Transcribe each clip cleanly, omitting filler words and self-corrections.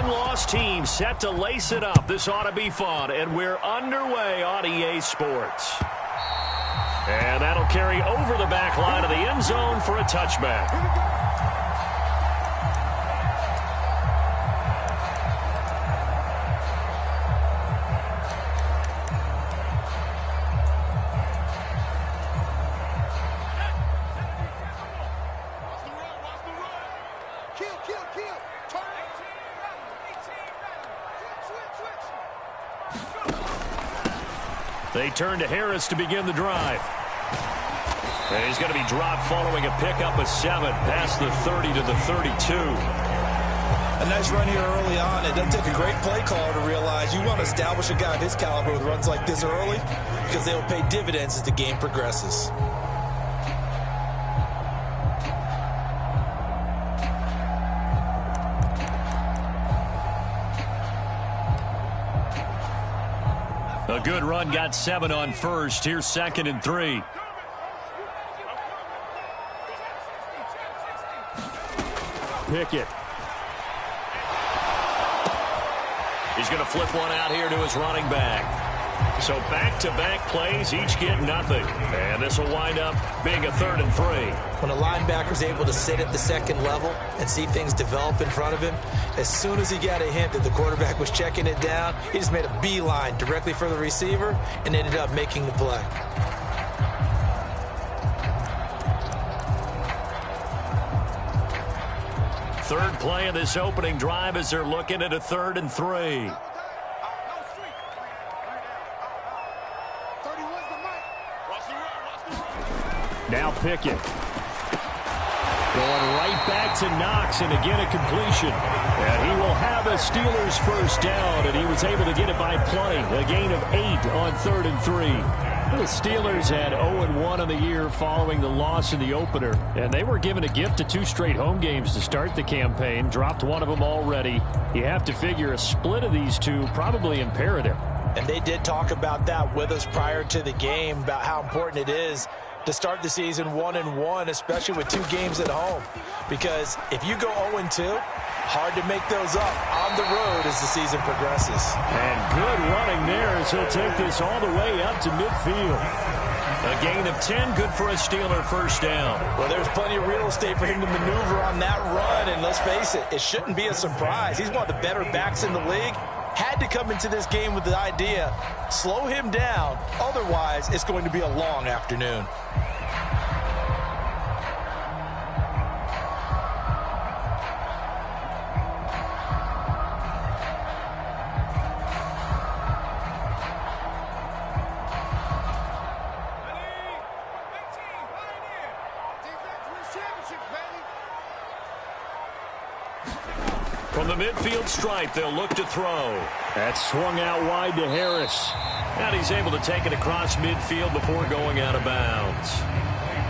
win-loss team set to lace it up. This ought to be fun, and we're underway on EA Sports. And that'll carry over the back line of the end zone for a touchback. They turn to Harris to begin the drive. And he's going to be dropped following a pickup of 7 past the 30 to the 32. A nice run here early on. It doesn't take a great play caller to realize you want to establish a guy of his caliber with runs like this early because they will pay dividends as the game progresses. A good run, got 7 on first. Here's 2nd and 3. Pickett. He's going to flip one out here to his running back. So back-to-back plays, each get nothing. And this will wind up being a 3rd and 3. When a linebacker's able to sit at the second level and see things develop in front of him, as soon as he got a hint that the quarterback was checking it down, he just made a beeline directly for the receiver and ended up making the play. Third play of this opening drive as they're looking at a 3rd and 3. Now Pickett. Going right back to Knox, and again a completion. And he will have a Steelers first down, and he was able to get it by plenty. A gain of 8 on 3rd and 3. The Steelers had 0-1 on the year following the loss in the opener, and they were given a gift of 2 straight home games to start the campaign. Dropped one of them already. You have to figure a split of these two probably imperative. And they did talk about that with us prior to the game, about how important it is to start the season 1-1, especially with 2 games at home. Because if you go 0-2, hard to make those up on the road as the season progresses. And good running there as he'll take this all the way up to midfield. A gain of 10, good for a Steeler first down. Well, there's plenty of real estate for him to maneuver on that run, and let's face it, it shouldn't be a surprise. He's one of the better backs in the league. Had to come into this game with the idea, slow him down, otherwise it's going to be a long afternoon. From the midfield stripe, they'll look to throw. That swung out wide to Harris. And he's able to take it across midfield before going out of bounds.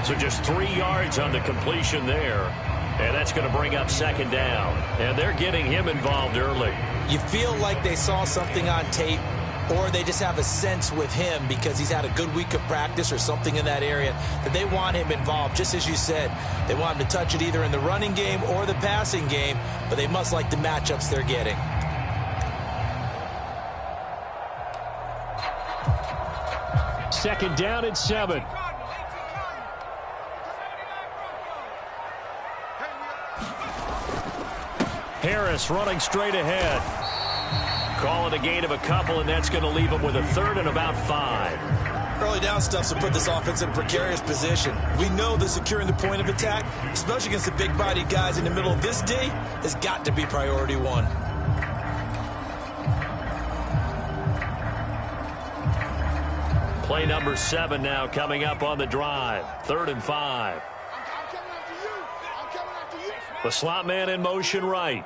So just 3 yards on the completion there. And that's going to bring up 2nd down. And they're getting him involved early. You feel like they saw something on tape, or they just have a sense with him because he's had a good week of practice or something in that area that they want him involved. Just as you said, they want him to touch it either in the running game or the passing game, but they must like the matchups they're getting. Second down and 7. Harris running straight ahead. Call it a gain of a couple, and that's going to leave him with a 3rd and about 5. Early down stuff will put this offense in a precarious position. We know that securing the point of attack, especially against the big-bodied guys in the middle of this D, has got to be priority 1. Play number 7 now coming up on the drive. 3rd and 5. The slot man in motion right.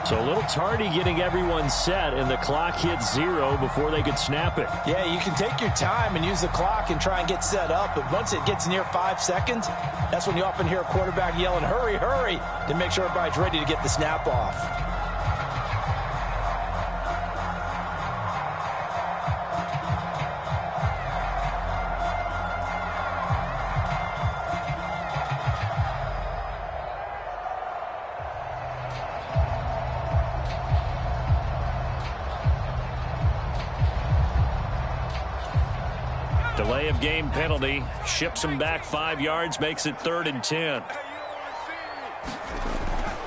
So a little tardy getting everyone set, and the clock hits 0 before they could snap it. Yeah, you can take your time and use the clock and try and get set up, but once it gets near 5 seconds, that's when you often hear a quarterback yelling, hurry, hurry, to make sure everybody's ready to get the snap off. game penalty. Ships him back 5 yards, makes it 3rd and 10.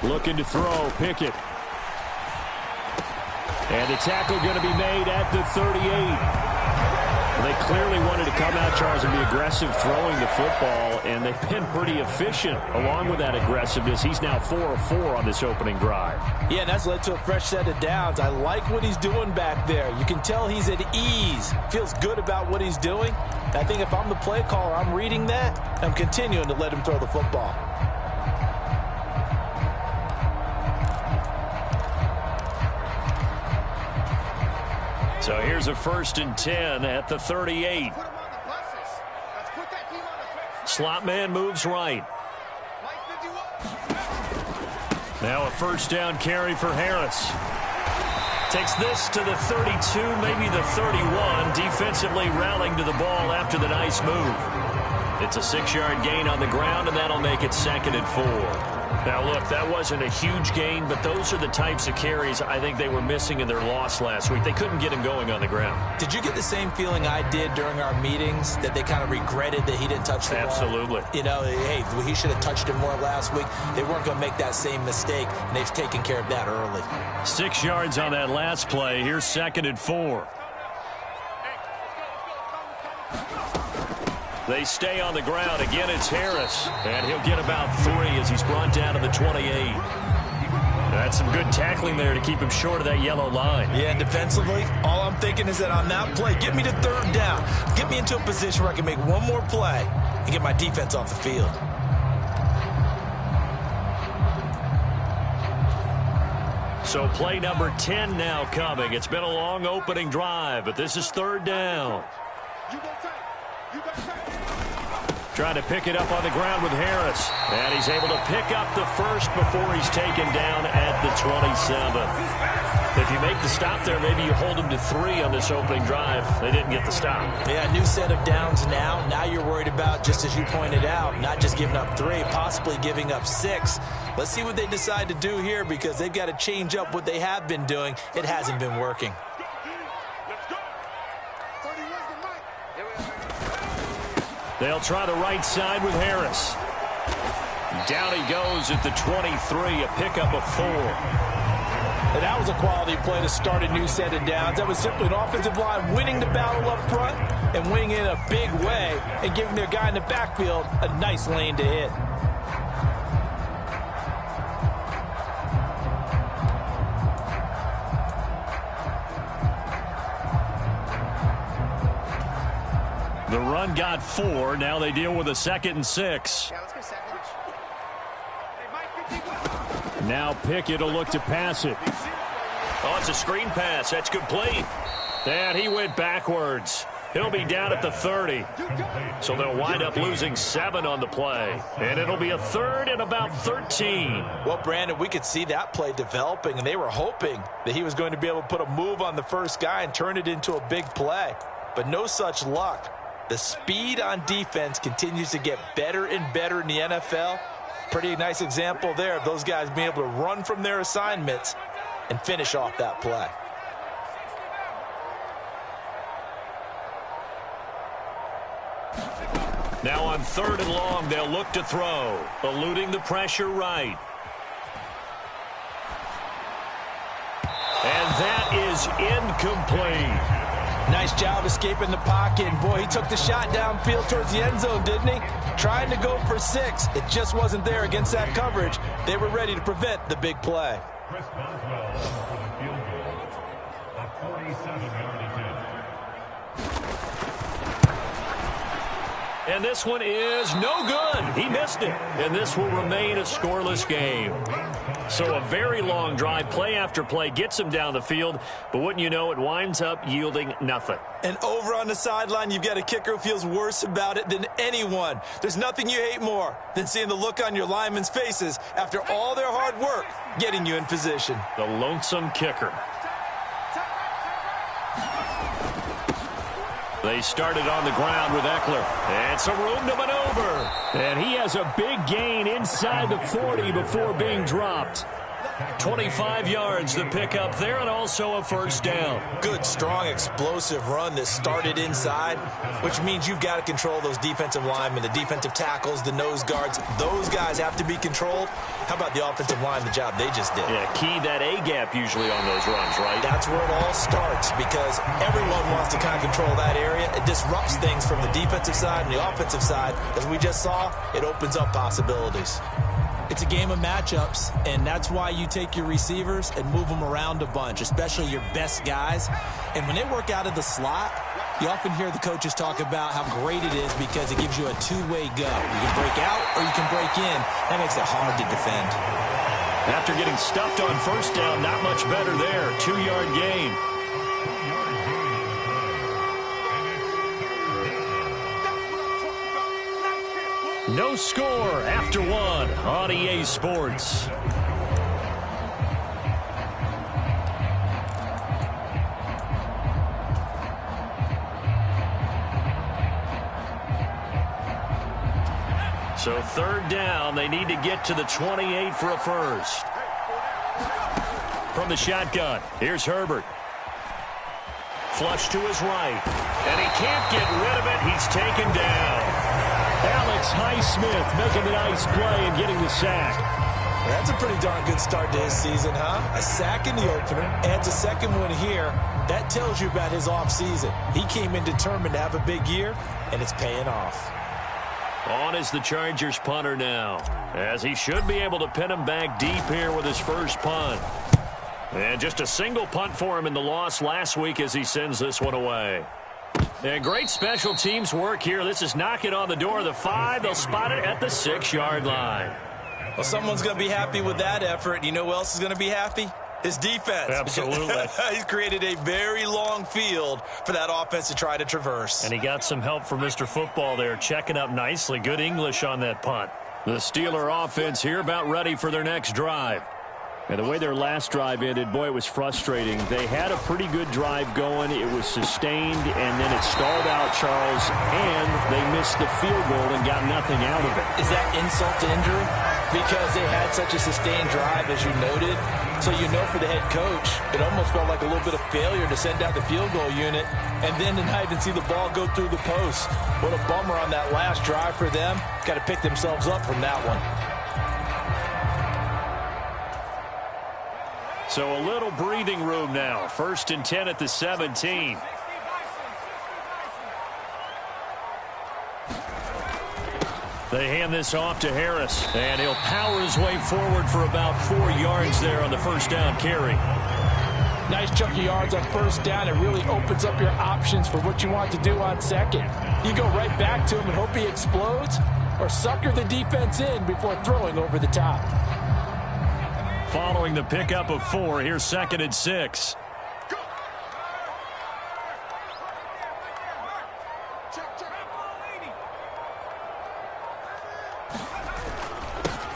Looking to throw, Pickett. And the tackle going to be made at the 38. They clearly wanted to come out, Charles, and be aggressive throwing the football, and they've been pretty efficient along with that aggressiveness. He's now 4 of 4 on this opening drive. Yeah, and that's led to a fresh set of downs. I like what he's doing back there. You can tell he's at ease. Feels good about what he's doing. I think if I'm the play caller, I'm reading that. I'm continuing to let him throw the football. So here's a 1st and 10 at the 38. Slot man moves right. Now a 1st down carry for Harris. Takes this to the 32, maybe the 31. Defensively rallying to the ball after the nice move. It's a 6-yard gain on the ground, and that'll make it 2nd and 4. Now, look, that wasn't a huge gain, but those are the types of carries I think they were missing in their loss last week. They couldn't get him going on the ground. Did you get the same feeling I did during our meetings, that they kind of regretted that he didn't touch the ball? Absolutely. You know, hey, he should have touched it more last week. They weren't going to make that same mistake, and they've taken care of that early. 6 yards on that last play. Here's 2nd and 4. They stay on the ground. Again, it's Harris. And he'll get about 3 as he's brought down to the 28. That's some good tackling there to keep him short of that yellow line. Yeah, and defensively, all I'm thinking is that on that play, get me to 3rd down. Get me into a position where I can make one more play and get my defense off the field. So play number 10 now coming. It's been a long opening drive, but this is 3rd down. Trying to pick it up on the ground with Harris. And he's able to pick up the 1st before he's taken down at the 27. If you make the stop there, maybe you hold him to 3 on this opening drive. They didn't get the stop. Yeah, new set of downs now. Now you're worried about, just as you pointed out, not just giving up 3, possibly giving up 6. Let's see what they decide to do here, because they've got to change up what they have been doing. It hasn't been working. They'll try the right side with Harris. Down he goes at the 23, a pickup of 4. And that was a quality play to start a new set of downs. That was simply an offensive line winning the battle up front and winning in a big way and giving their guy in the backfield a nice lane to hit. The run got 4. Now they deal with a 2nd and 6. Now Pickett will look to pass it. Oh, it's a screen pass. That's complete. And he went backwards. He'll be down at the 30. So they'll wind up losing 7 on the play. And it'll be a 3rd and about 13. Well, Brandon, we could see that play developing, and they were hoping that he was going to be able to put a move on the first guy and turn it into a big play. But no such luck. The speed on defense continues to get better and better in the NFL. Pretty nice example there of those guys being able to run from their assignments and finish off that play. Now on 3rd and long, they'll look to throw, eluding the pressure right. And that is incomplete. Nice job escaping the pocket. And boy, he took the shot downfield towards the end zone, didn't he? Trying to go for 6. It just wasn't there against that coverage. They were ready to prevent the big play. And this one is no good. He missed it. And this will remain a scoreless game. So a very long drive, play after play, gets him down the field. But wouldn't you know, it winds up yielding nothing. And over on the sideline, you've got a kicker who feels worse about it than anyone. There's nothing you hate more than seeing the look on your linemen's faces after all their hard work getting you in position. The lonesome kicker. They started on the ground with Eckler. And some room to maneuver. And he has a big gain inside the 40 before being dropped. 25 yards the pickup there, and also a first down. Good, strong, explosive run that started inside, which means you've got to control those defensive linemen, the defensive tackles, the nose guards. Those guys have to be controlled. How about the offensive line, the job they just did? Yeah, key that A-gap usually on those runs, right? That's where it all starts, because everyone wants to kind of control that area. It disrupts things from the defensive side and the offensive side. As we just saw, it opens up possibilities. It's a game of matchups, and that's why you take your receivers and move them around a bunch, especially your best guys. And when they work out of the slot, you often hear the coaches talk about how great it is because it gives you a two-way go. You can break out or you can break in. That makes it hard to defend. After getting stuffed on first down, not much better there. 2-yard gain. No score after one on EA Sports. So third down, they need to get to the 28 for a first. From the shotgun, here's Herbert. Flush to his right, and he can't get rid of it. He's taken down. Alex Highsmith making a nice play and getting the sack. That's a pretty darn good start to his season, huh? A sack in the opener, adds a second one here. That tells you about his offseason. He came in determined to have a big year, and it's paying off. On is the Chargers punter now, as he should be able to pin him back deep here with his first punt. And just a single punt for him in the loss last week as he sends this one away. And great special teams work here. This is knocking on the door of the 5. They'll spot it at the 6-yard line. Well, someone's going to be happy with that effort. You know who else is going to be happy? His defense. Absolutely. He's created a very long field for that offense to try to traverse. And he got some help from Mr. Football there, checking up nicely. Good English on that punt. The Steeler offense here about ready for their next drive. And the way their last drive ended, boy, it was frustrating. They had a pretty good drive going. It was sustained, and then it stalled out, Charles, and they missed the field goal and got nothing out of it. Is that insult to injury? Because they had such a sustained drive, as you noted. So you know for the head coach, it almost felt like a little bit of failure to send out the field goal unit and then to not even see the ball go through the post. What a bummer on that last drive for them. Got to pick themselves up from that one. So a little breathing room now. 1st and 10 at the 17. They hand this off to Harris, and he'll power his way forward for about 4 yards there on the first down carry. Nice chunky yards on first down. It really opens up your options for what you want to do on second. You go right back to him and hope he explodes, or sucker the defense in before throwing over the top. Following the pickup of 4, here's 2nd and 6.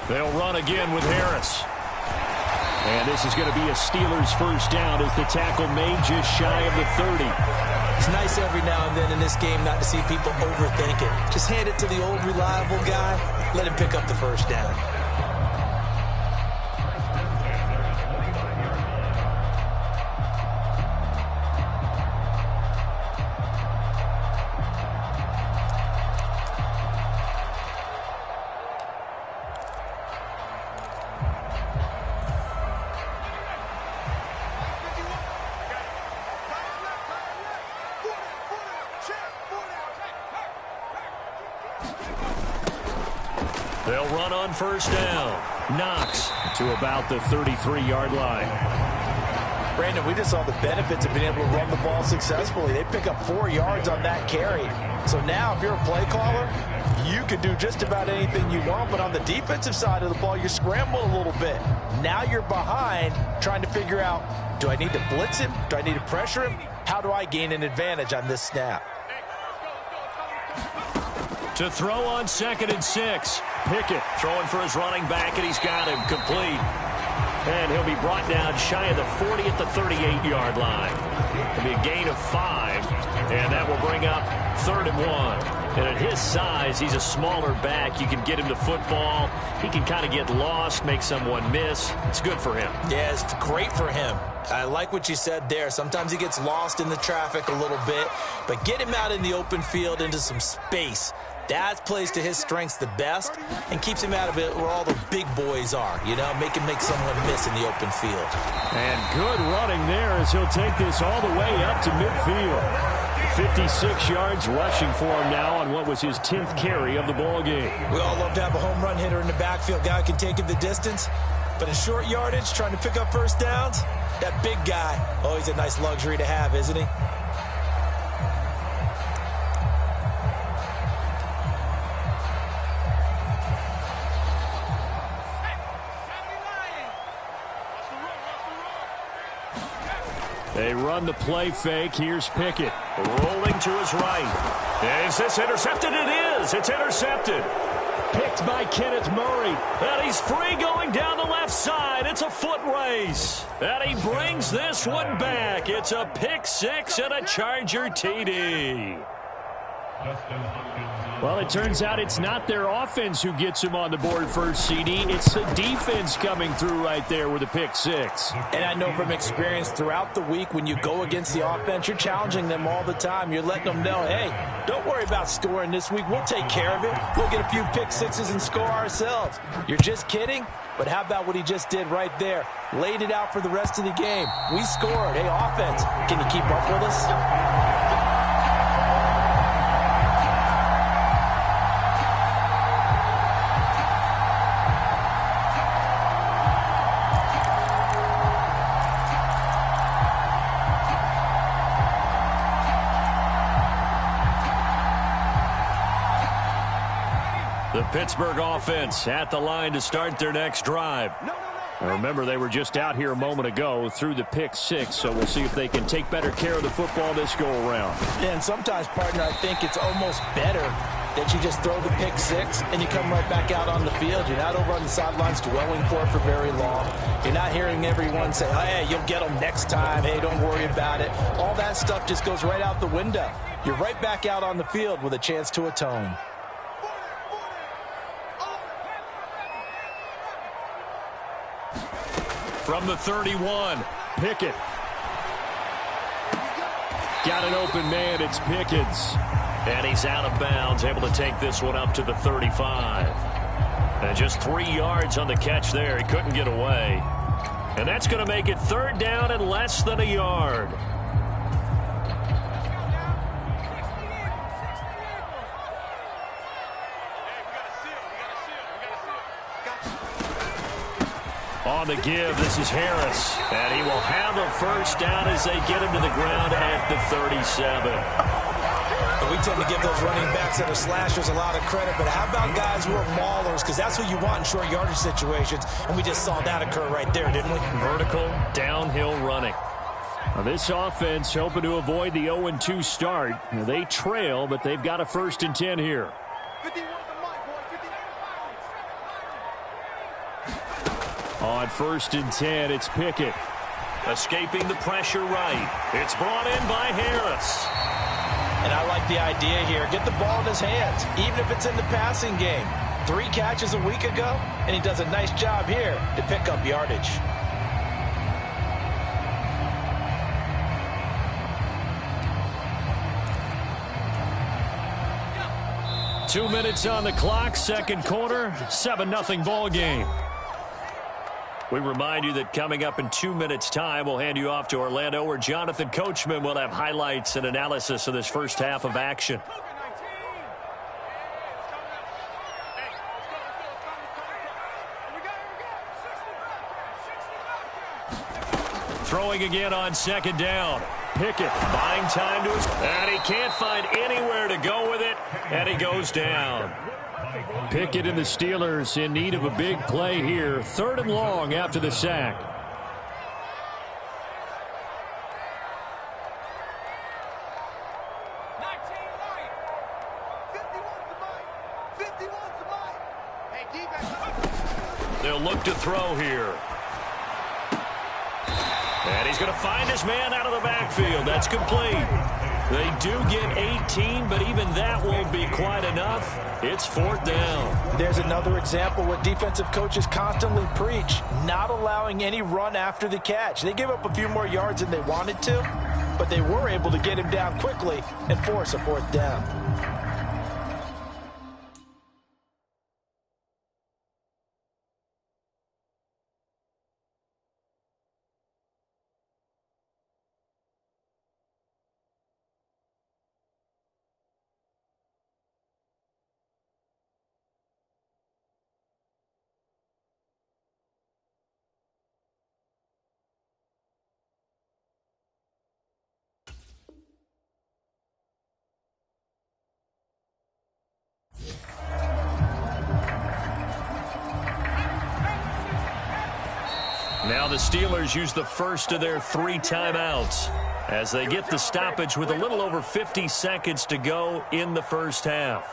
They'll run again with Harris. And this is going to be a Steelers first down as the tackle made just shy of the 30. It's nice every now and then in this game not to see people overthink it. Just hand it to the old reliable guy. Let him pick up the first down. They'll run on first down. Knox to about the 33-yard line. Brandon, we just saw the benefits of being able to run the ball successfully. They pick up 4 yards on that carry. So now if you're a play caller, you can do just about anything you want. But on the defensive side of the ball, you're scrambling a little bit. Now you're behind trying to figure out, do I need to blitz him? Do I need to pressure him? How do I gain an advantage on this snap? To throw on 2nd and 6. Pickett throwing for his running back, and he's got him complete. And he'll be brought down shy of the 40 at the 38-yard line. It'll be a gain of 5, and that will bring up 3rd and 1. And at his size, he's a smaller back. You can get him to football. He can kind of get lost, make someone miss. It's good for him. Yeah, it's great for him. I like what you said there. Sometimes he gets lost in the traffic a little bit, but get him out in the open field into some space. That plays to his strengths the best and keeps him out of it where all the big boys are, you know, make someone miss in the open field. And good running there as he'll take this all the way up to midfield. 56 yards rushing for him now on what was his 10th carry of the ball game. We all love to have a home run hitter in the backfield, guy who can take it the distance. But in short yardage, trying to pick up first downs, that big guy, always a nice luxury to have, isn't he? They run the play fake. Here's Pickett. Rolling to his right. Is this intercepted? It is. It's intercepted. Picked by Kenneth Murray. And he's free going down the left side. It's a foot race. And he brings this one back. It's a pick six and a Charger TD. Well, it turns out it's not their offense who gets him on the board first, CD. It's the defense coming through right there with a pick six. And I know from experience throughout the week, when you go against the offense, you're challenging them all the time. You're letting them know, hey, don't worry about scoring this week. We'll take care of it. We'll get a few pick sixes and score ourselves. You're just kidding? But how about what he just did right there? Laid it out for the rest of the game. We scored. Hey, offense, can you keep up with us? The Pittsburgh offense at the line to start their next drive. Remember, they were just out here a moment ago through the pick six, so we'll see if they can take better care of the football this go-around. Yeah, and sometimes, partner, I think it's almost better that you just throw the pick six and you come right back out on the field. You're not over on the sidelines dwelling for it for very long. You're not hearing everyone say, hey, you'll get them next time. Hey, don't worry about it. All that stuff just goes right out the window. You're right back out on the field with a chance to atone. From the 31, Pickett. Got an open man, it's Pickens. And he's out of bounds, able to take this one up to the 35. And just 3 yards on the catch there. He couldn't get away. And that's going to make it third down and less than a yard. On the give, this is Harris. And he will have a first down as they get him to the ground at the 37. And we tend to give those running backs that are slashers a lot of credit, but how about guys who are maulers? Because that's who you want in short yardage situations, and we just saw that occur right there, didn't we? Vertical, downhill running. Now this offense hoping to avoid the 0-2 start. Now they trail, but they've got a 1st and 10 here. On 1st and 10, it's Pickett. Escaping the pressure right. It's brought in by Harris. And I like the idea here. Get the ball in his hands, even if it's in the passing game. 3 catches a week ago, and he does a nice job here to pick up yardage. Two minutes on the clock, second quarter, 7-0 ball game. We remind you that coming up in 2 minutes' time, we'll hand you off to Orlando, where Jonathan Coachman will have highlights and analysis of this first half of action. Throwing again on second down. Pickett buying time to his... And he can't find anywhere to go with it, and he goes down. Pickett and the Steelers in need of a big play here. 3rd and long after the sack. They'll look to throw here. And he's going to find his man out of the backfield. That's complete. They do get 18, but even that won't be quite enough. It's 4th down. There's another example what defensive coaches constantly preach, not allowing any run after the catch. They gave up a few more yards than they wanted to, but they were able to get him down quickly and force a 4th down. Now the Steelers use the first of their 3 timeouts as they get the stoppage with a little over 50 seconds to go in the first half.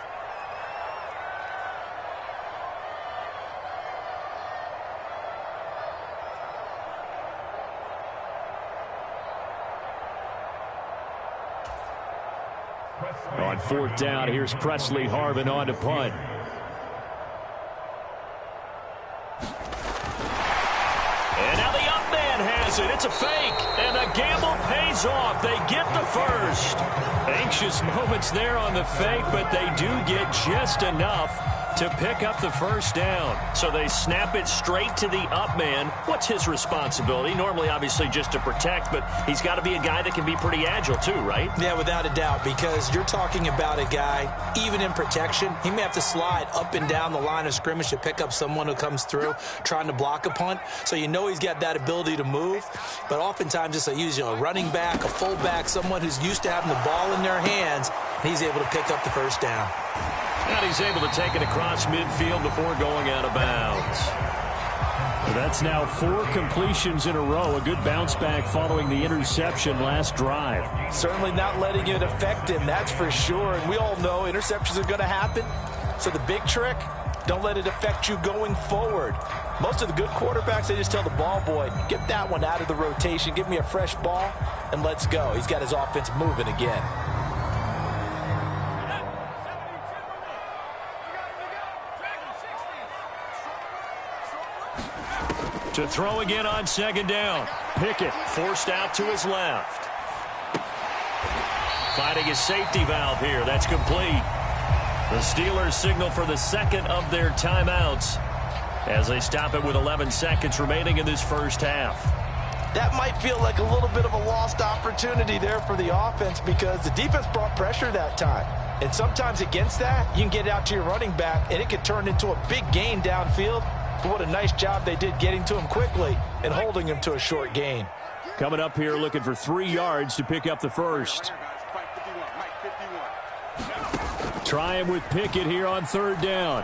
On 4th down, here's Presley Harvin on to punt. It's a fake, and the gamble pays off. They get the first. Anxious moments there on the fake, but they do get just enough to pick up the first down. So they snap it straight to the up man. What's his responsibility? Normally, obviously, just to protect, but he's got to be a guy that can be pretty agile too, right? Yeah, without a doubt, because you're talking about a guy, even in protection, he may have to slide up and down the line of scrimmage to pick up someone who comes through trying to block a punt. So you know he's got that ability to move, but oftentimes it's a running back, a fullback, someone who's used to having the ball in their hands, and he's able to pick up the first down. And he's able to take it across midfield before going out of bounds. That's now 4 completions in a row. A good bounce back following the interception last drive. Certainly not letting it affect him, that's for sure. And we all know interceptions are going to happen. So the big trick, don't let it affect you going forward. Most of the good quarterbacks, they just tell the ball boy, get that one out of the rotation, give me a fresh ball, and let's go. He's got his offense moving again. To throw again on 2nd down. Pickett forced out to his left. Finding his safety valve here. That's complete. The Steelers signal for the second of their timeouts as they stop it with 11 seconds remaining in this first half. That might feel like a little bit of a lost opportunity there for the offense because the defense brought pressure that time. And sometimes against that, you can get out to your running back, and it could turn into a big gain downfield. But what a nice job they did getting to him quickly and holding him to a short gain. Coming up here looking for 3 yards to pick up the first. Try him with Pickett here on 3rd down.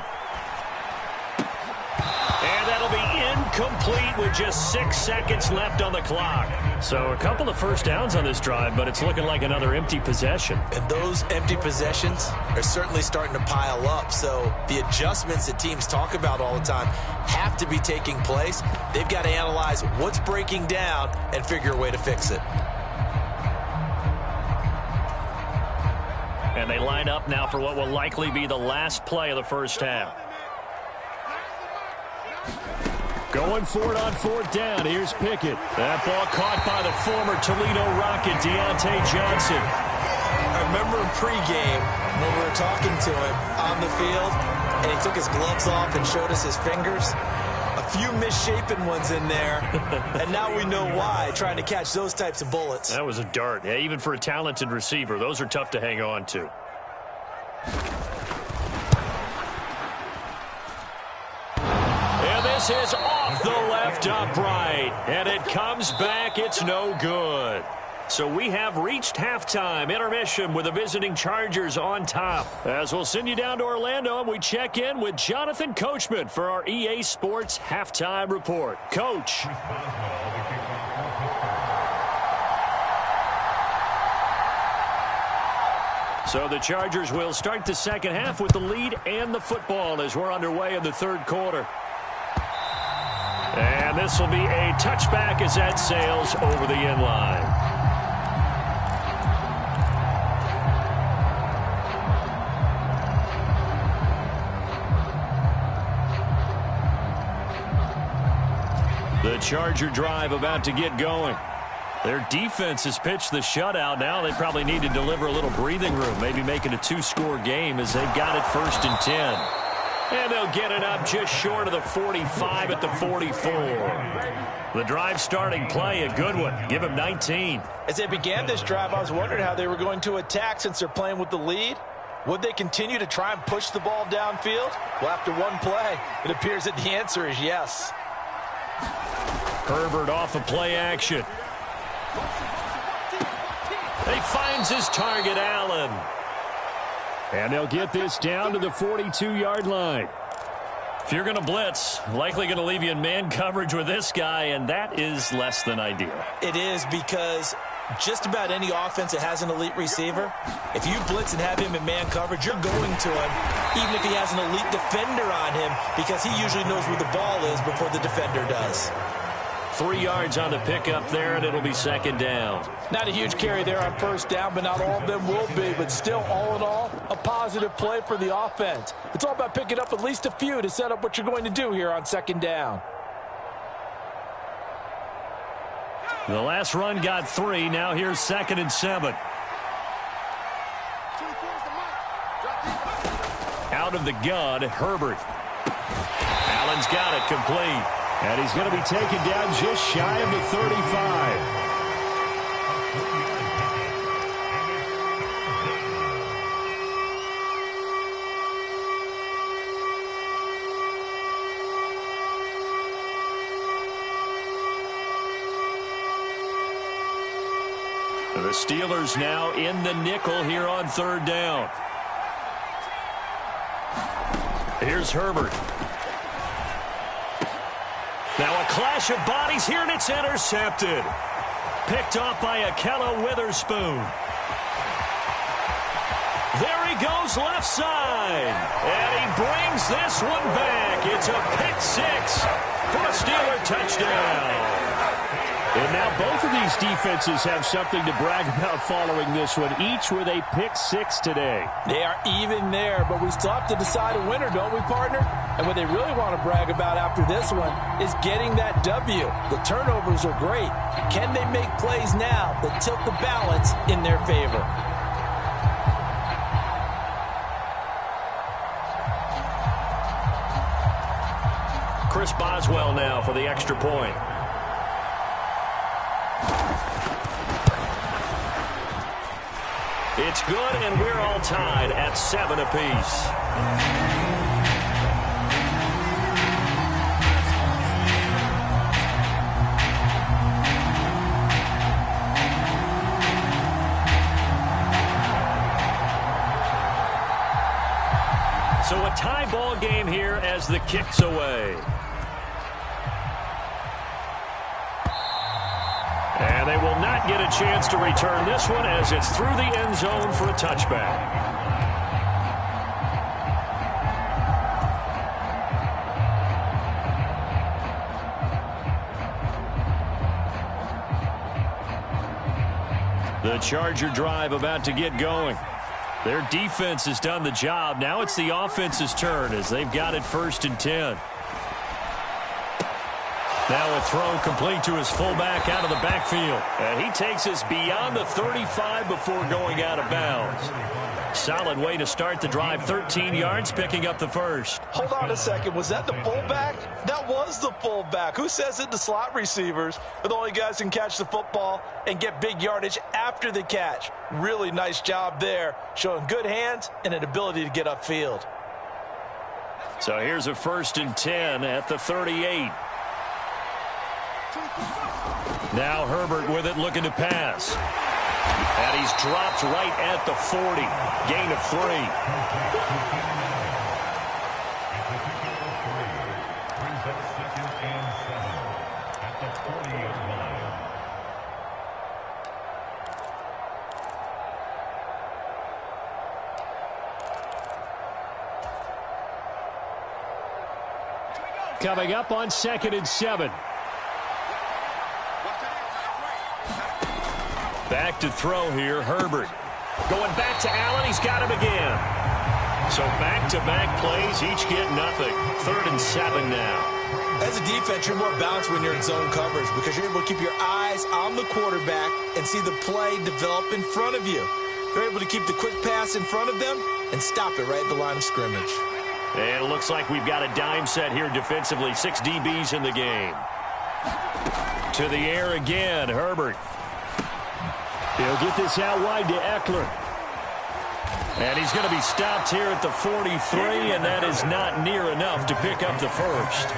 And that'll be incomplete with just 6 seconds left on the clock. So a couple of first downs on this drive, but it's looking like another empty possession. And those empty possessions are certainly starting to pile up. So the adjustments that teams talk about all the time have to be taking place. They've got to analyze what's breaking down and figure a way to fix it. And they line up now for what will likely be the last play of the first half. Going for it on 4th down. Here's Pickett. That ball caught by the former Toledo Rocket, Deontay Johnson. I remember in pregame when we were talking to him on the field, and he took his gloves off and showed us his fingers. A few misshapen ones in there, and now we know why, trying to catch those types of bullets. That was a dart. Yeah, even for a talented receiver, those are tough to hang on to. This is off the left upright, and it comes back. It's no good. So we have reached halftime intermission with the visiting Chargers on top. As we'll send you down to Orlando, and we check in with Jonathan Coachman for our EA Sports Halftime Report. Coach. So the Chargers will start the second half with the lead and the football as we're underway in the 3rd quarter. And this will be a touchback as that sails over the end line. The Charger drive about to get going. Their defense has pitched the shutout. Now they probably need to deliver a little breathing room, maybe make it a two-score game as they've got it 1st and 10. And they'll get it up just short of the 45 at the 44. The drive starting play, a good one. Give him 19. As they began this drive, I was wondering how they were going to attack since they're playing with the lead. Would they continue to try and push the ball downfield? Well, after one play, it appears that the answer is yes. Herbert off of play action. He finds his target, Allen. And they'll get this down to the 42-yard line. If you're going to blitz, likely going to leave you in man coverage with this guy, and that is less than ideal. It is, because just about any offense that has an elite receiver, if you blitz and have him in man coverage, you're going to him, even if he has an elite defender on him, because he usually knows where the ball is before the defender does. 3 yards on the pickup there, and it'll be 2nd down. Not a huge carry there on 1st down, but not all of them will be. But still, all in all, a positive play for the offense. It's all about picking up at least a few to set up what you're going to do here on 2nd down. The last run got 3. Now here's 2nd and 7. Out of the gun, Herbert. Allen's got it complete. And he's going to be taken down just shy of the 35. The Steelers now in the nickel here on 3rd down. Here's Herbert. Now a clash of bodies here, and it's intercepted. Picked off by Akella Witherspoon. There he goes left side. And he brings this one back. It's a pick 6 for a Steeler touchdown. And now both of these defenses have something to brag about following this one, each with a pick 6 today. They are even there, but we still have to decide a winner, don't we, partner? And what they really want to brag about after this one is getting that W. The turnovers are great. Can they make plays now that tilt the balance in their favor? Chris Boswell now for the extra point. It's good, and we're all tied at 7 apiece. So a tie ball game here as the kick's away. And they will not get a chance to return this one as it's through the end zone for a touchback. The Charger drive about to get going. Their defense has done the job. Now it's the offense's turn as they've got it 1st and 10. Now a throw complete to his fullback out of the backfield. And he takes us beyond the 35 before going out of bounds. Solid way to start the drive. 13 yards, picking up the first. Hold on a second. Was that the fullback? That was the fullback. Who says it? The slot receivers are the only guys who can catch the football and get big yardage after the catch. Really nice job there, showing good hands and an ability to get upfield. So here's a 1st and 10 at the 38. Now Herbert with it, looking to pass. And he's dropped right at the 40. Gain of 3. Coming up on 2nd and 7. Back to throw here, Herbert. Going back to Allen, he's got him again. So back-to-back plays, each get nothing. 3rd and 7 now. As a defense, you're more balanced when you're in zone coverage because you're able to keep your eyes on the quarterback and see the play develop in front of you. They're able to keep the quick pass in front of them and stop it right at the line of scrimmage. And it looks like we've got a dime set here defensively. 6 DBs in the game. To the air again, Herbert. He'll get this out wide to Eckler. And he's going to be stopped here at the 43, and that is not near enough to pick up the first.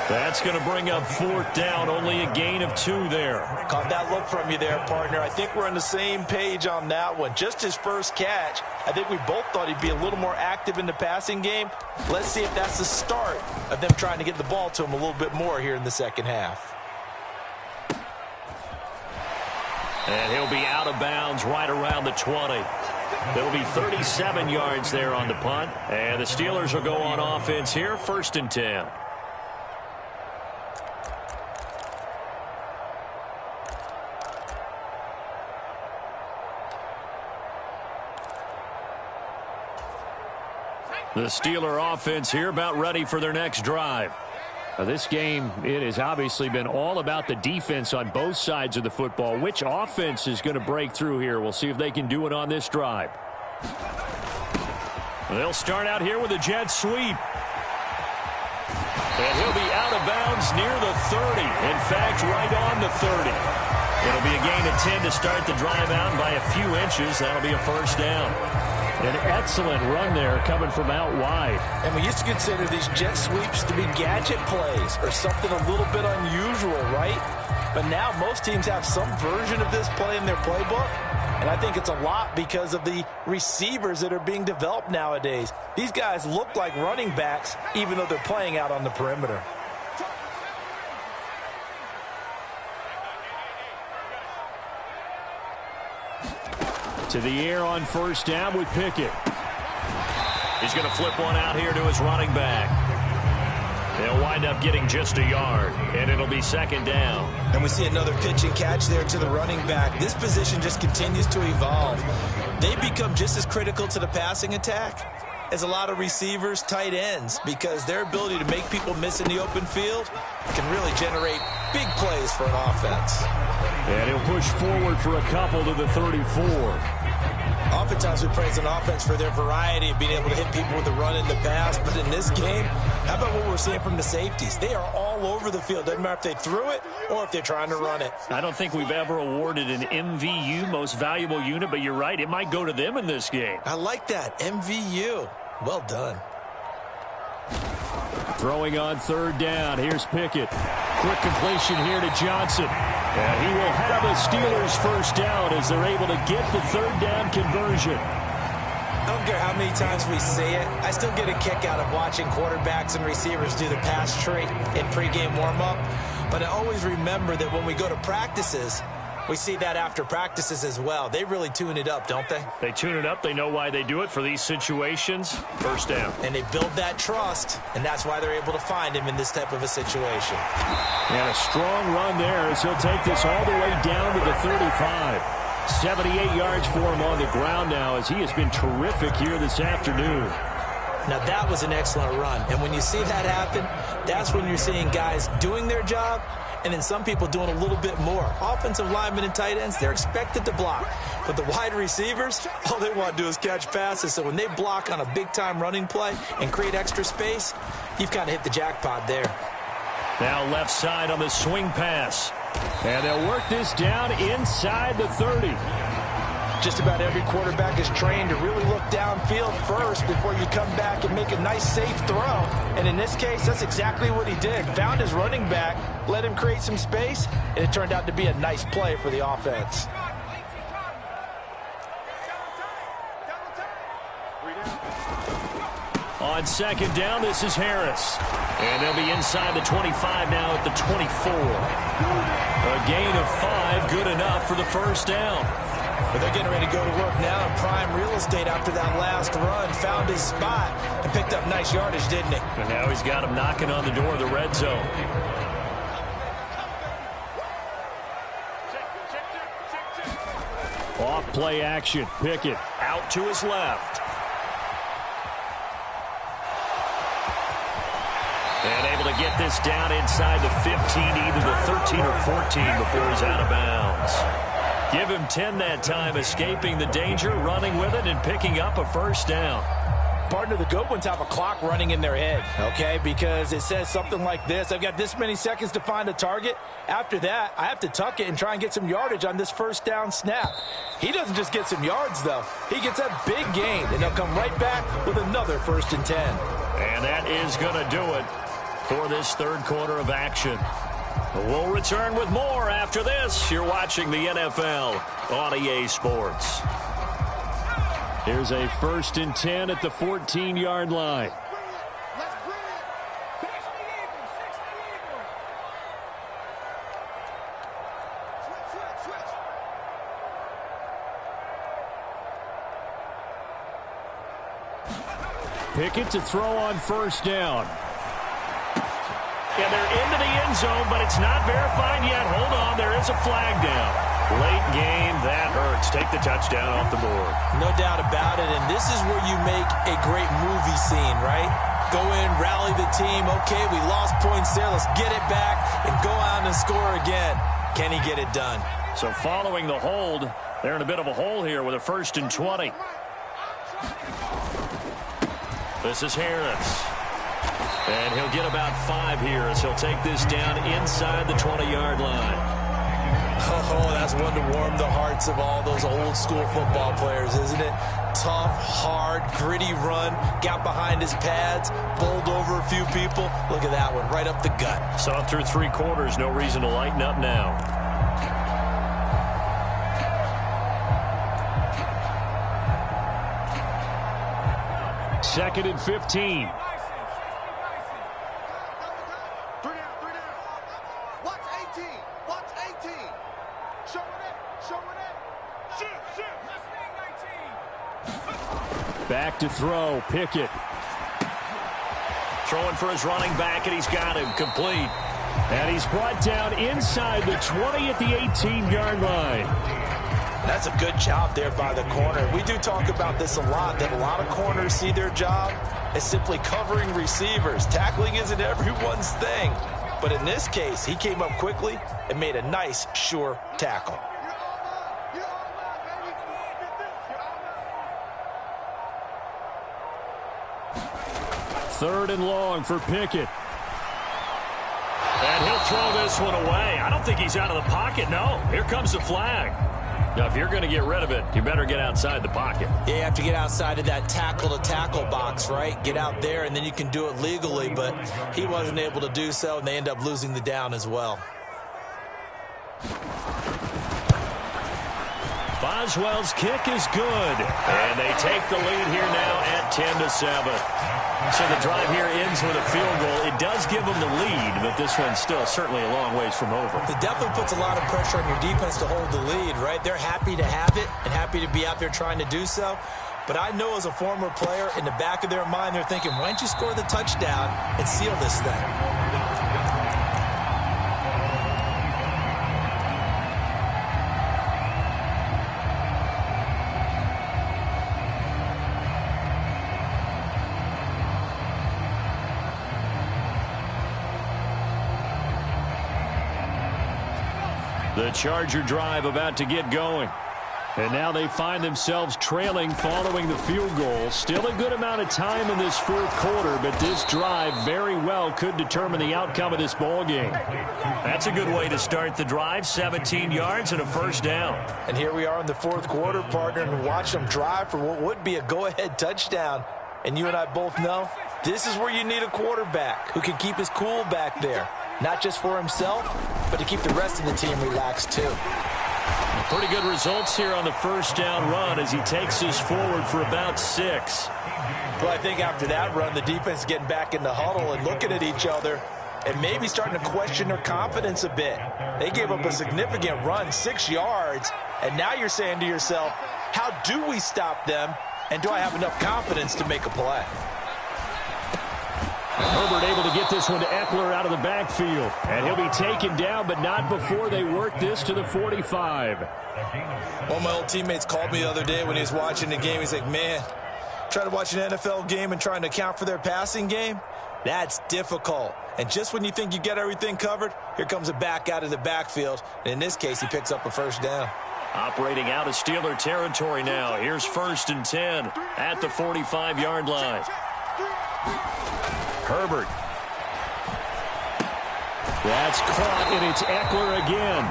That's going to bring up 4th down, only a gain of 2 there. Caught that look from you there, partner. I think we're on the same page on that one. Just his first catch. I think we both thought he'd be a little more active in the passing game. Let's see if that's the start of them trying to get the ball to him a little bit more here in the second half. And he'll be out of bounds right around the 20. There'll be 37 yards there on the punt. And the Steelers will go on offense here, 1st and 10. The Steeler offense here about ready for their next drive. This game, it has obviously been all about the defense on both sides of the football. Which offense is going to break through here? We'll see if they can do it on this drive. They'll start out here with a jet sweep. And he'll be out of bounds near the 30. In fact, right on the 30. It'll be a gain of 10 to start the drive out by a few inches. That'll be a 1st down. An excellent run there coming from out wide. And we used to consider these jet sweeps to be gadget plays or something a little bit unusual, right? But now most teams have some version of this play in their playbook. And I think it's a lot because of the receivers that are being developed nowadays. These guys look like running backs even though they're playing out on the perimeter. To the air on 1st down with Pickett. He's going to flip one out here to his running back. They'll wind up getting just a yard, and it'll be 2nd down. And we see another pitch and catch there to the running back. This position just continues to evolve. They become just as critical to the passing attack as a lot of receivers, tight ends, because their ability to make people miss in the open field can really generate big plays for an offense. And he'll push forward for a couple to the 34. Oftentimes we praise an offense for their variety of being able to hit people with the run in the pass, but in this game, how about what we're seeing from the safeties? They are all over the field. Doesn't matter if they threw it or if they're trying to run it. I don't think we've ever awarded an MVU, most valuable unit, but you're right, it might go to them in this game. I like that, MVU. Well done. Throwing on 3rd down. Here's Pickett. Quick completion here to Johnson. And he will have a Steelers 1st down as they're able to get the 3rd down conversion. I don't care how many times we say it. I still get a kick out of watching quarterbacks and receivers do the pass tree in pregame warm-up. But I always remember that when we go to practices, we see that after practices as well. They really tune it up, don't they? They tune it up. They know why they do it for these situations. 1st down. And they build that trust, and that's why they're able to find him in this type of a situation. And a strong run there as he'll take this all the way down to the 35. 78 yards for him on the ground now as he has been terrific here this afternoon. Now that was an excellent run. And when you see that happen, that's when you're seeing guys doing their job and then some people doing a little bit more. Offensive linemen and tight ends, they're expected to block. But the wide receivers, all they want to do is catch passes. So when they block on a big-time running play and create extra space, you've kind of hit the jackpot there. Now left side on the swing pass. And they'll work this down inside the 30. Just about every quarterback is trained to really look downfield first before you come back and make a nice, safe throw. And in this case, that's exactly what he did. Found his running back, let him create some space, and it turned out to be a nice play for the offense. On 2nd down, this is Harris. And they'll be inside the 25 now at the 24. A gain of 5, good enough for the 1st down. But they're getting ready to go to work now in prime real estate after that last run. Found his spot and picked up nice yardage, didn't he? And now he's got him knocking on the door of the red zone. Off play action. Pickett out to his left. And able to get this down inside the 15, either the 13 or 14 before he's out of bounds. Give him 10 that time, escaping the danger, running with it, and picking up a first down. Partner, the good ones have a clock running in their head, okay? Because it says something like this: I've got this many seconds to find a target. After that, I have to tuck it and try and get some yardage on this first down snap. He doesn't just get some yards, though. He gets a big gain, and they'll come right back with another 1st and 10. And that is going to do it for this third quarter of action. We'll return with more after this. You're watching the NFL on EA Sports. Here's a 1st and 10 at the 14-yard line. Pickett to throw on 1st down. And they're into the end zone, but it's not verified yet. Hold on, there is a flag down. Late game, that hurts. Take the touchdown off the board. No doubt about it, and this is where you make a great movie scene, right? Go in, rally the team. Okay, we lost points there. Let's get it back and go out and score again. Can he get it done? So following the hold, they're in a bit of a hole here with a 1st and 20. This is Harris. And he'll get about 5 here as he'll take this down inside the 20-yard line. Oh, that's one to warm the hearts of all those old-school football players, isn't it? Tough, hard, gritty run, got behind his pads, bowled over a few people. Look at that one, right up the gut. Saw through 3 quarters, no reason to lighten up now. Second and 15. Back to throw, Pickett. Throwing for his running back, and he's got him complete. And he's brought down inside the 20 at the 18-yard line. That's a good job there by the corner. We do talk about this a lot, that a lot of corners see their job as simply covering receivers. Tackling isn't everyone's thing. But in this case, he came up quickly and made a nice, sure tackle. Third and long for Pickett. And he'll throw this one away. I don't think he's out of the pocket, no. Here comes the flag. Now, if you're going to get rid of it, you better get outside the pocket. Yeah, you have to get outside of that tackle-to-tackle box, right? Get out there, and then you can do it legally, but he wasn't able to do so, and they end up losing the down as well. Boswell's kick is good. And they take the lead here now at 10-7. So the drive here ends with a field goal. It does give them the lead, but this one's still certainly a long ways from over. It definitely puts a lot of pressure on your defense to hold the lead, right? They're happy to have it and happy to be out there trying to do so. But I know as a former player, in the back of their mind, they're thinking, why don't you score the touchdown and seal this thing? The Charger drive about to get going. And now they find themselves trailing following the field goal. Still a good amount of time in this fourth quarter, but this drive very well could determine the outcome of this ball game. That's a good way to start the drive. 17 yards and a first down. And here we are in the fourth quarter, partner, and watch them drive for what would be a go-ahead touchdown. And you and I both know this is where you need a quarterback who can keep his cool back there. Not just for himself, but to keep the rest of the team relaxed too. Pretty good results here on the first down run as he takes us forward for about 6. Well, I think after that run, the defense getting back in the huddle and looking at each other and maybe starting to question their confidence a bit. They gave up a significant run, 6 yards, and now you're saying to yourself, how do we stop them, and do I have enough confidence to make a play? Herbert able to get this one to Eckler out of the backfield. And he'll be taken down, but not before they work this to the 45. One of my old teammates called me the other day when he was watching the game. He's like, man, Try to watch an NFL game and trying to account for their passing game? That's difficult. And just when you think you get everything covered, here comes a back out of the backfield. And in this case, he picks up a first down. Operating out of Steeler territory now. Here's 1st and 10 at the 45-yard line. Herbert. That's caught, and it's Eckler again.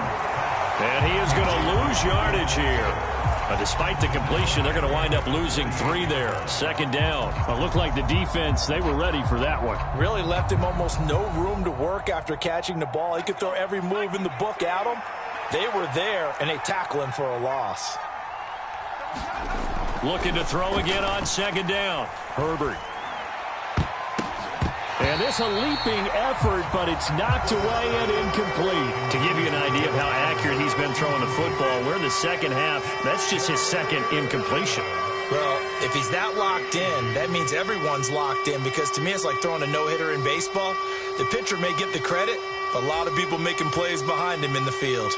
And he is going to lose yardage here. But despite the completion, they're going to wind up losing 3 there. 2nd down. Well, it looked like the defense, they were ready for that one. Really left him almost no room to work after catching the ball. He could throw every move in the book at him. They were there, and they tackle him for a loss. Looking to throw again on 2nd down. Herbert. And this a leaping effort, but it's knocked away and incomplete. To give you an idea of how accurate he's been throwing the football, we're in the 2nd half. That's just his 2nd incompletion. Well, if he's that locked in, that means everyone's locked in, because to me it's like throwing a no-hitter in baseball. The pitcher may get the credit, a lot of people making plays behind him in the field.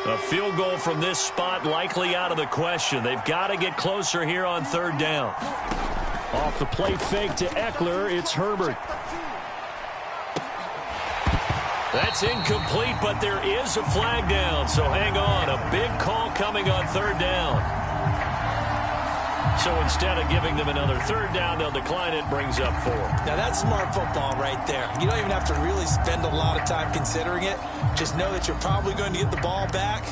A field goal from this spot likely out of the question. They've got to get closer here on 3rd down. Off the play fake to Eckler, it's Herbert. That's incomplete, but there is a flag down, so hang on. A big call coming on 3rd down. So instead of giving them another 3rd down, they'll decline it, brings up 4. Now that's smart football right there. You don't even have to really spend a lot of time considering it. Just know that you're probably going to get the ball back.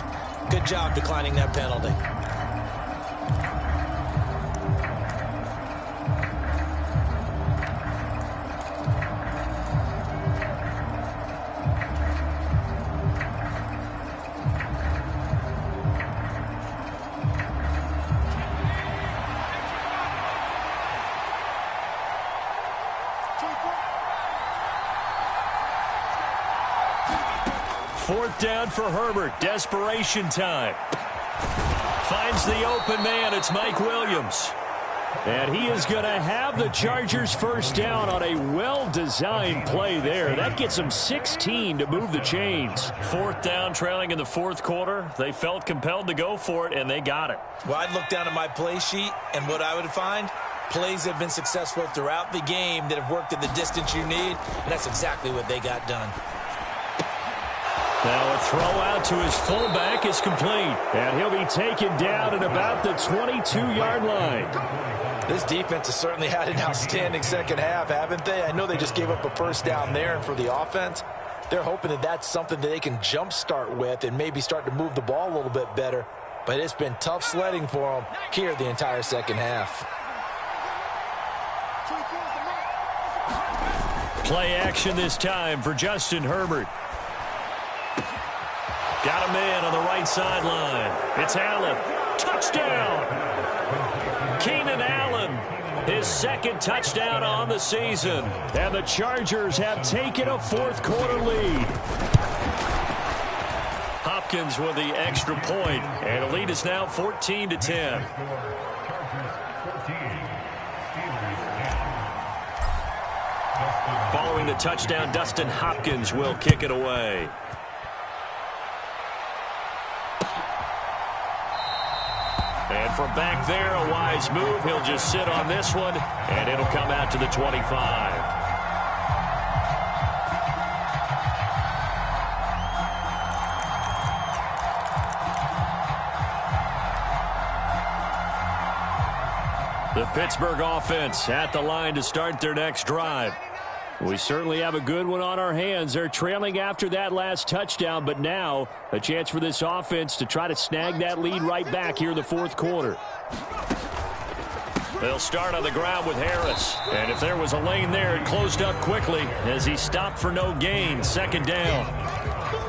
Good job declining that penalty. Fourth down for Herbert. Desperation time. Finds the open man. It's Mike Williams. And he is going to have the Chargers first down on a well-designed play there. That gets them 16 to move the chains. 4th down, trailing in the 4th quarter. They felt compelled to go for it, and they got it. Well, I'd look down at my play sheet, and what I would find, plays have been successful throughout the game that have worked at the distance you need, and that's exactly what they got done. Now a throw out to his fullback is complete. And he'll be taken down at about the 22-yard line. This defense has certainly had an outstanding 2nd half, haven't they? I know they just gave up a first down there, and for the offense, they're hoping that that's something that they can jumpstart with and maybe start to move the ball a little bit better. But it's been tough sledding for them here the entire 2nd half. Play action this time for Justin Herbert. Got a man on the right sideline. It's Allen. Touchdown! Keenan Allen, his 2nd touchdown on the season. And the Chargers have taken a 4th quarter lead. Hopkins with the extra point, and the lead is now 14-10. Following the touchdown, Dustin Hopkins will kick it away. And from back there, a wise move. He'll just sit on this one, and it'll come out to the 25. The Pittsburgh offense at the line to start their next drive. We certainly have a good one on our hands. They're trailing after that last touchdown, but now a chance for this offense to try to snag that lead right back here in the 4th quarter. They'll start on the ground with Harris. And if there was a lane there, it closed up quickly as he stopped for no gain. 2nd down.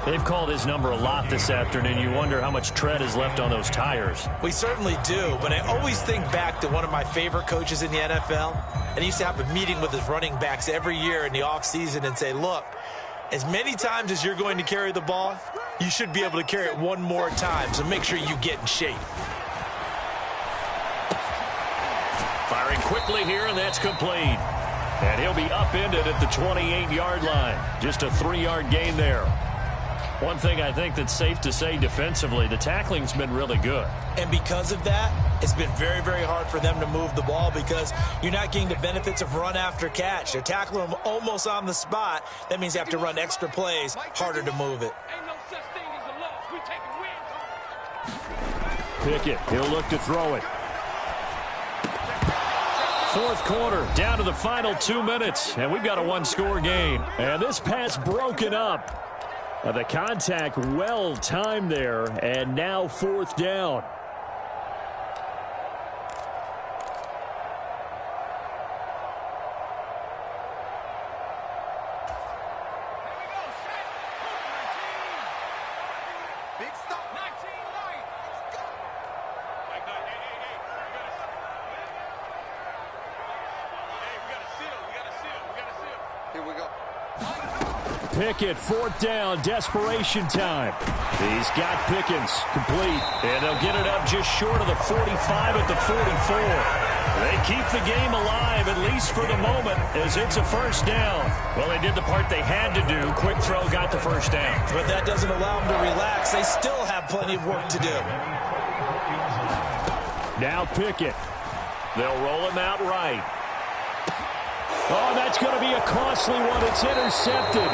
They've called his number a lot this afternoon. You wonder how much tread is left on those tires. We certainly do, but I always think back to one of my favorite coaches in the NFL. And he used to have a meeting with his running backs every year in the offseason and say, look, as many times as you're going to carry the ball, you should be able to carry it one more time, so make sure you get in shape. Firing quickly here, and that's complete. And he'll be upended at the 28-yard line. Just a 3-yard gain there. One thing I think that's safe to say defensively, the tackling's been really good. And because of that, it's been very, very hard for them to move the ball because you're not getting the benefits of run after catch. They're tackling them almost on the spot. That means you have to run extra plays, harder to move it. Pickett, he'll look to throw it. Fourth quarter, down to the final 2 minutes, and we've got a one-score game. And this pass broken up. The contact well timed there, and now fourth down. Pickett, fourth down, desperation time. He's got Pickens, complete, and they'll get it up just short of the 45 at the 44. They keep the game alive, at least for the moment, as it's a first down. Well, they did the part they had to do. Quick throw, got the first down. But that doesn't allow them to relax. They still have plenty of work to do. Now Pickett. They'll roll him out right. Oh, that's going to be a costly one. It's intercepted.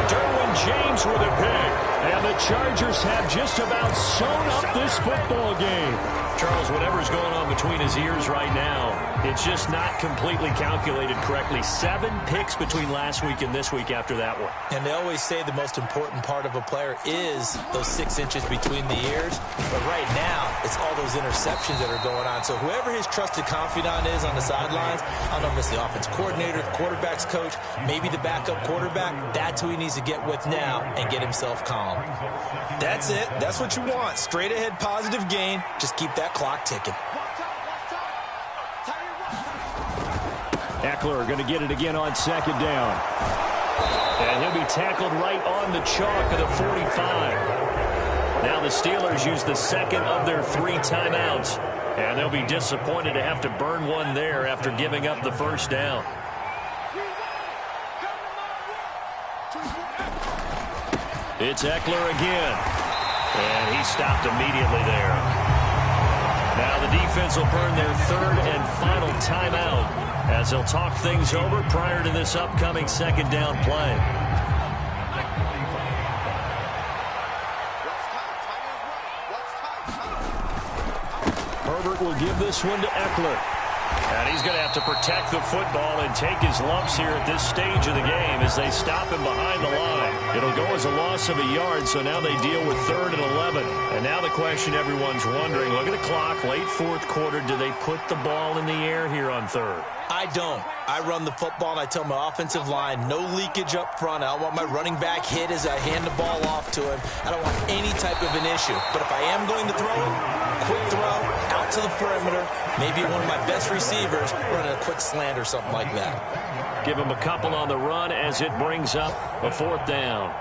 Derwin James with a pick. And the Chargers have just about sewn up this football game. Charles, whatever's going on between his ears right now, it's just not completely calculated correctly. 7 picks between last week and this week after that one. And they always say the most important part of a player is those 6 inches between the ears. But right now, it's all those interceptions that are going on. So whoever his trusted confidant is on the sidelines, I don't know if it's the offense coordinator, the quarterback's coach, maybe the backup quarterback, that's who he needs to get with now and get himself calm. That's it. That's what you want. Straight ahead positive gain. Just keep that clock ticking. Eckler going to get it again on second down. And he'll be tackled right on the chalk of the 45. Now the Steelers use the second of their 3 timeouts. And they'll be disappointed to have to burn one there after giving up the first down. It's Eckler again. And he stopped immediately there. Now the defense will burn their 3rd and final timeout as they'll talk things over prior to this upcoming second down play. Herbert will give this one to Eckler. And he's going to have to protect the football and take his lumps here at this stage of the game as they stop him behind the line. It'll go as a loss of a yard, so now they deal with 3rd and 11. And now the question everyone's wondering, look at the clock, late fourth quarter, do they put the ball in the air here on 3rd? I don't. I run the football, and I tell my offensive line, no leakage up front. I don't want my running back hit as I hand the ball off to him. I don't want any type of an issue. But if I am going to throw it, quick throw, out to the perimeter, maybe one of my best receivers running a quick slant or something like that. Give him a couple on the run as it brings up a 4th down.